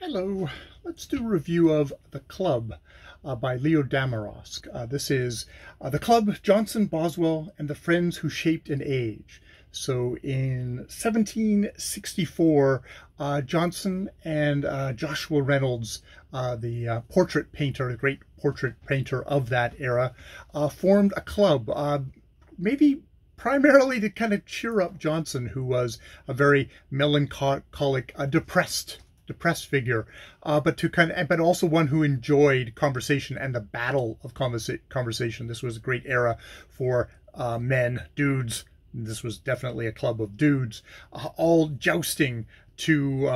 Hello, let's do a review of The Club by Leo Damrosch. This is The Club, Johnson, Boswell, and the Friends Who Shaped an Age. So in 1764, Johnson and Joshua Reynolds, the portrait painter, the great portrait painter of that era, formed a club, maybe primarily to kind of cheer up Johnson, who was a very melancholic, depressed figure, but also one who enjoyed conversation and the battle of conversation. This was a great era for men, dudes. This was definitely a club of dudes, all jousting to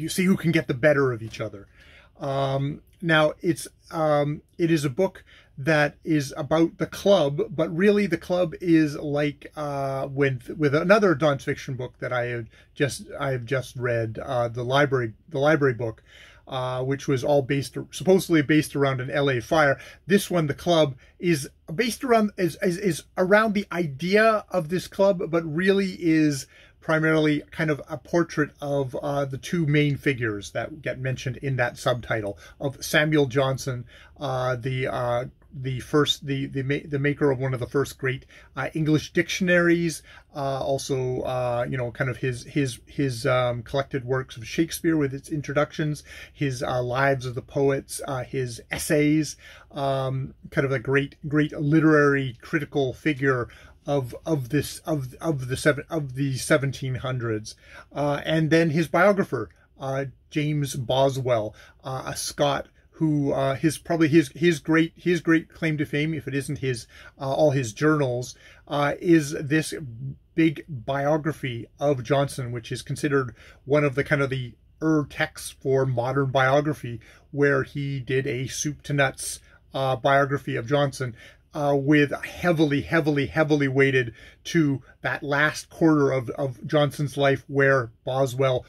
see who can get the better of each other. Now it is a book that is about the club, but really the club is like with another nonfiction book that I have just read, the library book, which was all supposedly based around an LA fire. This one, The Club, is based around is around the idea of this club, but really is primarily kind of a portrait of the two main figures that get mentioned in that subtitle, of Samuel Johnson, the maker of one of the first great English dictionaries, also kind of his collected works of Shakespeare with its introductions, his lives of the poets, his essays, kind of a great literary critical figure of the 1700s, and then his biographer, James Boswell, a Scot, who his great claim to fame, if it isn't his all his journals, is this big biography of Johnson, which is considered one of the kind of the texts for modern biography, where he did a soup to nuts biography of Johnson, with heavily weighted to that last quarter of Johnson's life, where Boswell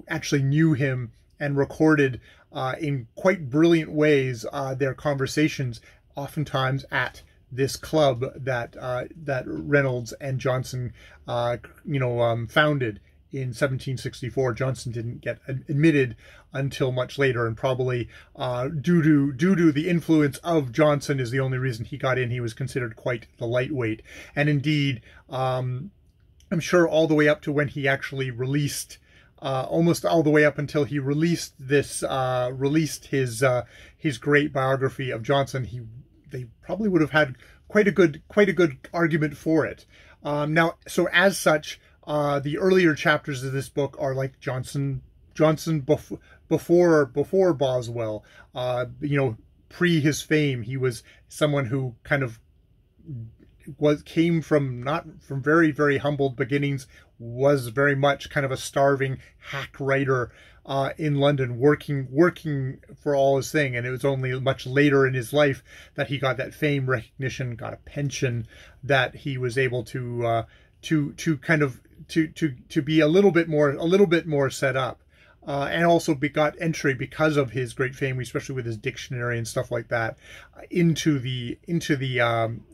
actually knew him and recorded in quite brilliant ways their conversations, oftentimes at this club that Reynolds and Johnson founded in 1764. Johnson didn't get admitted until much later, and probably due to the influence of Johnson is the only reason he got in. He was considered quite the lightweight, and indeed, I'm sure all the way up to when he actually released, almost all the way up until he released his great biography of Johnson, they probably would have had quite a good argument for it. Now, so as such, the earlier chapters of this book are like Johnson before Boswell, pre his fame. He was someone who kind of came from very, very humble beginnings, was very much kind of a starving hack writer in London, working for all his thing. And it was only much later in his life that he got that fame, recognition, got a pension, that he was able to be a little bit more set up, and also got entry because of his great fame, especially with his dictionary and stuff like that, into the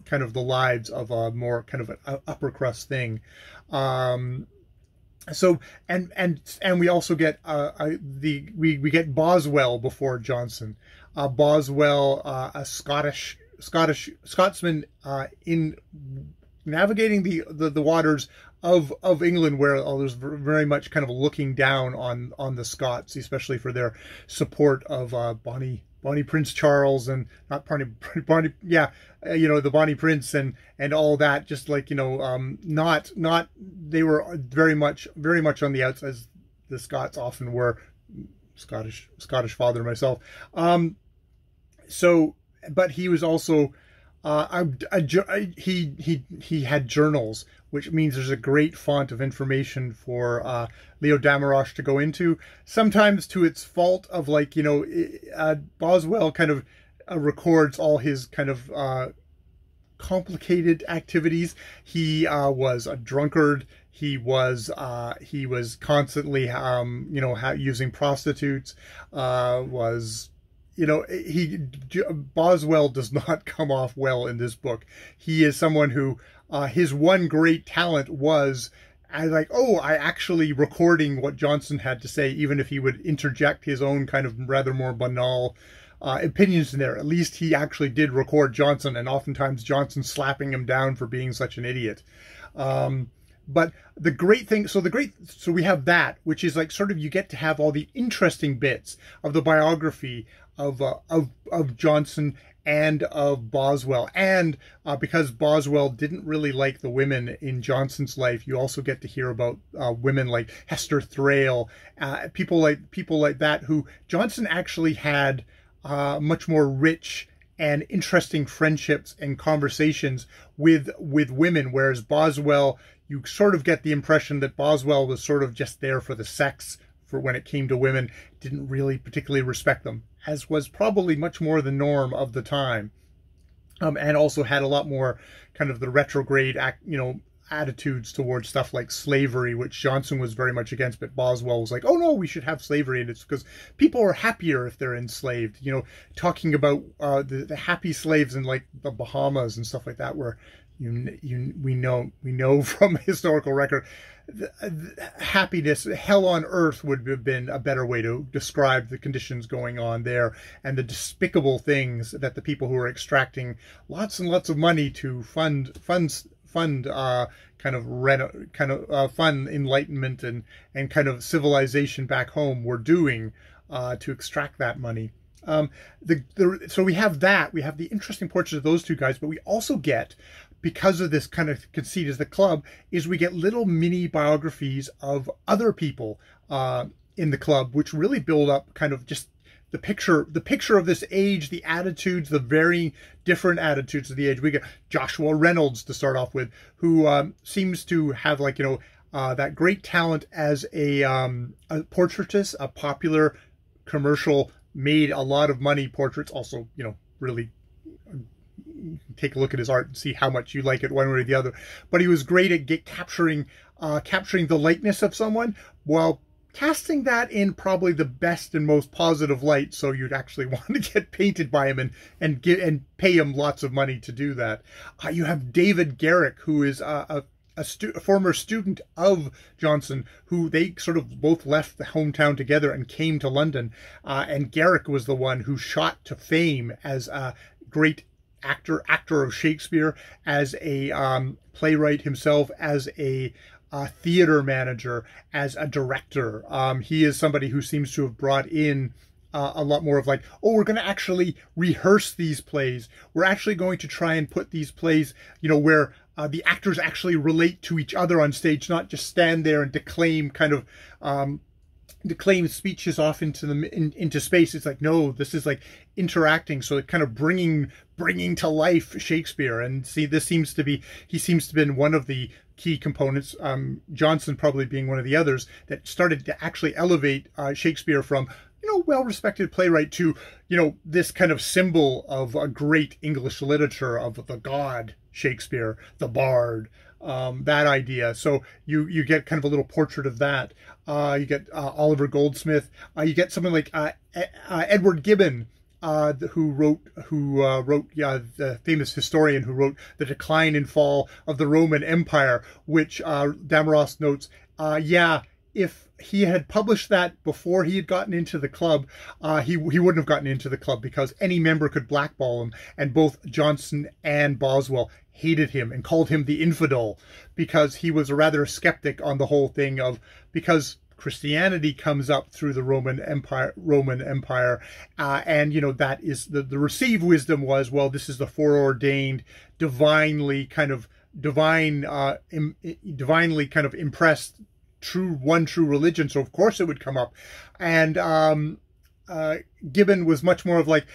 kind of the lives of a more kind of an upper crust thing. So and we also get we get Boswell before Johnson. Boswell, a Scotsman, in navigating the waters of England, where there's very much kind of looking down on the Scots, especially for their support of Bonnie Prince Charles, and not the Bonnie Prince and all that. Just like, not they were very much on the outs, as the Scots often were. Scottish father myself. So, but he was also he had journals, which means there's a great font of information for Leo Damrosch to go into, sometimes to its fault of, like, Boswell kind of records all his kind of complicated activities. He was a drunkard. He was constantly using prostitutes, Boswell does not come off well in this book. He is someone who his one great talent was I actually recording what Johnson had to say, even if he would interject his own kind of rather more banal opinions in there. At least he actually did record Johnson, and oftentimes Johnson slapping him down for being such an idiot. But the great thing, so we have that, which is like sort of you get to have all the interesting bits of the biography of Johnson and of Boswell. And because Boswell didn't really like the women in Johnson's life, you also get to hear about women like Hester Thrale, people like that, who Johnson actually had much more rich and interesting friendships and conversations with women, whereas Boswell, you sort of get the impression that Boswell was sort of just there for the sex, for when it came to women, didn't really particularly respect them, as was probably much more the norm of the time, and also had a lot more kind of the retrograde attitudes towards stuff like slavery, which Johnson was very much against, but Boswell was like, oh no, we should have slavery, and it's because people are happier if they're enslaved. Talking about the happy slaves in like the Bahamas and stuff like that, where we know from historical record, happiness, hell on earth would have been a better way to describe the conditions going on there, and the despicable things that the people who are extracting lots and lots of money to fund fund enlightenment and kind of civilization back home were doing to extract that money. So we have that. We have the interesting portraits of those two guys, but we also get, because of this kind of conceit as the club, is we get little mini biographies of other people in the club, which really build up kind of just the picture of this age, the attitudes, the very different attitudes of the age. We get Joshua Reynolds to start off with, who seems to have that great talent as a portraitist, a popular commercial, made a lot of money portraits. Also, really take a look at his art and see how much you like it one way or the other. But he was great at capturing the likeness of someone while casting that in probably the best and most positive light, so you'd actually want to get painted by him and pay him lots of money to do that. You have David Garrick, who is a former student of Johnson, who they sort of both left the hometown together and came to London. And Garrick was the one who shot to fame as a great actor of Shakespeare, as a playwright himself, as a theater manager, as a director. He is somebody who seems to have brought in a lot more of like, oh, we're going to actually rehearse these plays. We're actually going to try and put these plays, where the actors actually relate to each other on stage, not just stand there and declaim speeches off into space. It's like, no, this is like interacting, so it kind of bringing to life Shakespeare. And see, he seems to have been one of the key components, Johnson probably being one of the others, that started to actually elevate Shakespeare from well-respected playwright to this kind of symbol of a great English literature, of the god Shakespeare, the bard. That idea. So you get kind of a little portrait of that. You get Oliver Goldsmith. You get someone like Edward Gibbon, who wrote the famous historian who wrote The Decline and Fall of the Roman Empire, which Damrosch notes, if he had published that before he had gotten into the club, he wouldn't have gotten into the club, because any member could blackball him, and both Johnson and Boswell hated him and called him the infidel, because he was a rather skeptic on the whole thing because Christianity comes up through the Roman Empire, and that is the received wisdom was, well, this is the foreordained, divinely kind of impressed true religion, so of course it would come up. And Gibbon was much more of like,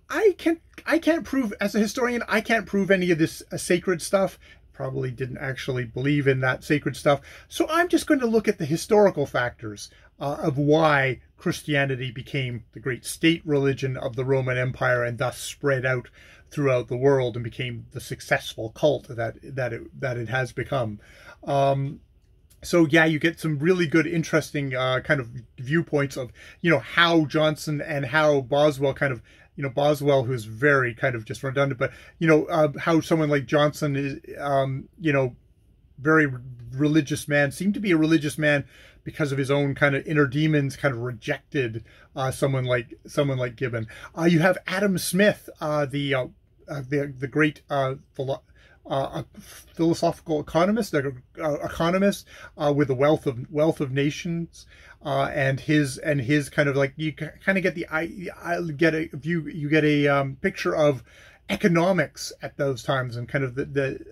I can't prove, as a historian, I can't prove any of this sacred stuff. Probably didn't actually believe in that sacred stuff. So I'm just going to look at the historical factors of why Christianity became the great state religion of the Roman Empire, and thus spread out throughout the world and became the successful cult that it has become. So yeah, you get some really good, interesting kind of viewpoints of how Johnson and how Boswell kind of you know, Boswell, who's very kind of just redundant, but, you know, how someone like Johnson is, you know, very religious man, seemed to be a religious man because of his own kind of inner demons, kind of rejected someone like Gibbon. You have Adam Smith, the great philosophical economist, with the wealth of nations, and his kind of like, you kind of get you get a picture of economics at those times, and kind of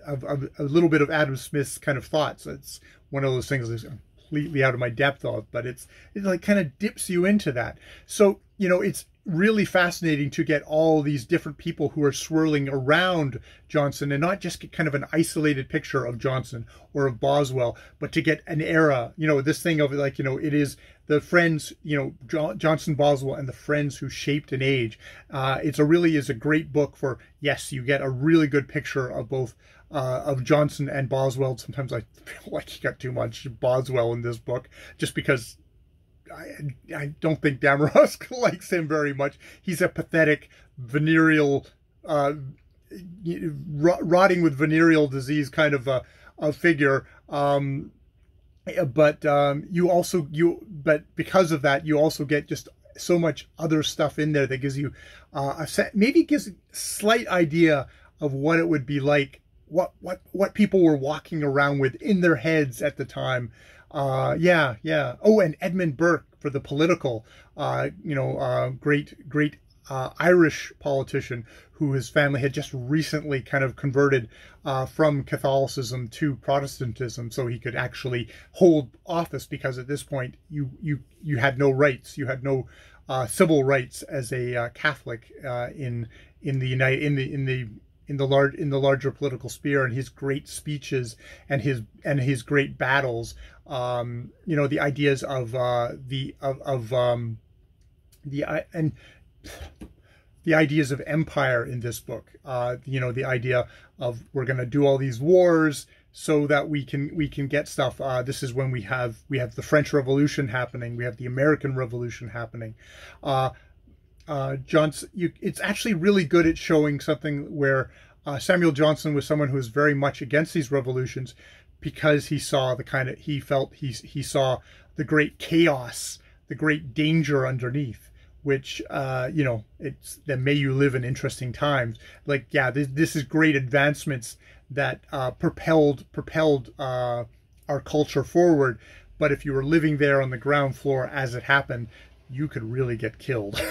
of a little bit of Adam Smith's kind of thoughts. It's one of those things that's completely out of my depth of, but it like kind of dips you into that. So, you know, it's really fascinating to get all these different people who are swirling around Johnson, and not just get kind of an isolated picture of Johnson or of Boswell, but to get an era, you know, this thing of like, you know, it is the friends, you know, Johnson, Boswell, and the friends who shaped an age. It's really is a great book for, yes, you get a really good picture of both of Johnson and Boswell. Sometimes I feel like you got too much Boswell in this book, just because I don't think Damrosch likes him very much. He's a pathetic, venereal, rotting with venereal disease kind of a figure. But because of that, you also get just so much other stuff in there that gives you maybe gives a slight idea of what it would be like, what people were walking around with in their heads at the time. Yeah. Oh, and Edmund Burke for the political, great Irish politician who his family had just recently kind of converted from Catholicism to Protestantism, so he could actually hold office, because at this point you had no rights, you had no civil rights as a Catholic in the larger political sphere. And his great speeches and his great battles, you know, the ideas of the ideas of empire in this book, you know, the idea of we're going to do all these wars so that we can get stuff. This is when we have the French Revolution happening, we have the American Revolution happening. It's actually really good at showing something where Samuel Johnson was someone who was very much against these revolutions, because he saw he saw the great chaos, the great danger underneath, which, you know, it's that may you live in interesting times. Like, yeah, this is great advancements that propelled our culture forward. But if you were living there on the ground floor as it happened, you could really get killed.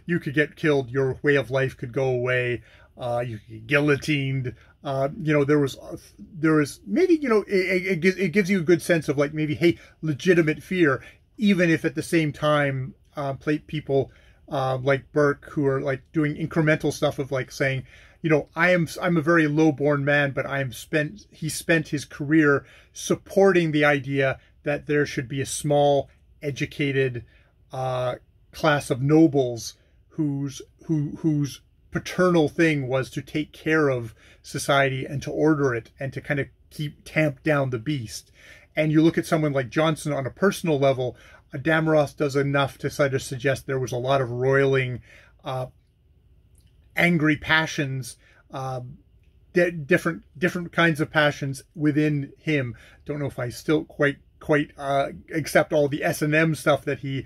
You could get killed. Your way of life could go away. You could get guillotined. You know, there was maybe, you know, it gives you a good sense of like, maybe, hey, legitimate fear, even if at the same time, people like Burke, who are like doing incremental stuff of like saying, you know, I'm a very low-born man, but he spent his career supporting the idea that there should be a small, educated class of nobles whose paternal thing was to take care of society and to order it and to kind of tamp down the beast. And you look at someone like Johnson on a personal level, Damrosch does enough to sort of suggest there was a lot of roiling, angry passions, different kinds of passions within him. Don't know if I still quite accept all the S&M stuff that he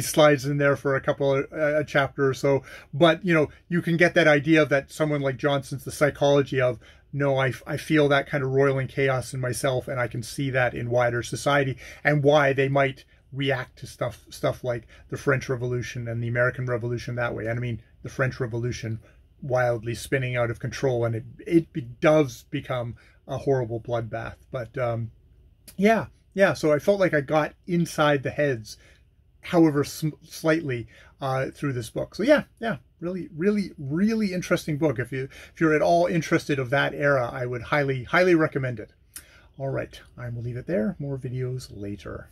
slides in there for a couple of a chapter or so, but you know, you can get that idea of that someone like Johnson's, the psychology of, no, I feel that kind of roiling chaos in myself, and I can see that in wider society, and why they might react to stuff like the French Revolution and the American Revolution that way. And I mean, the French Revolution wildly spinning out of control, and it does become a horrible bloodbath. But yeah. So I felt like I got inside the heads, however slightly, through this book. So yeah, really interesting book. If you're at all interested of that era, I would highly recommend it. All right, I will leave it there. More videos later.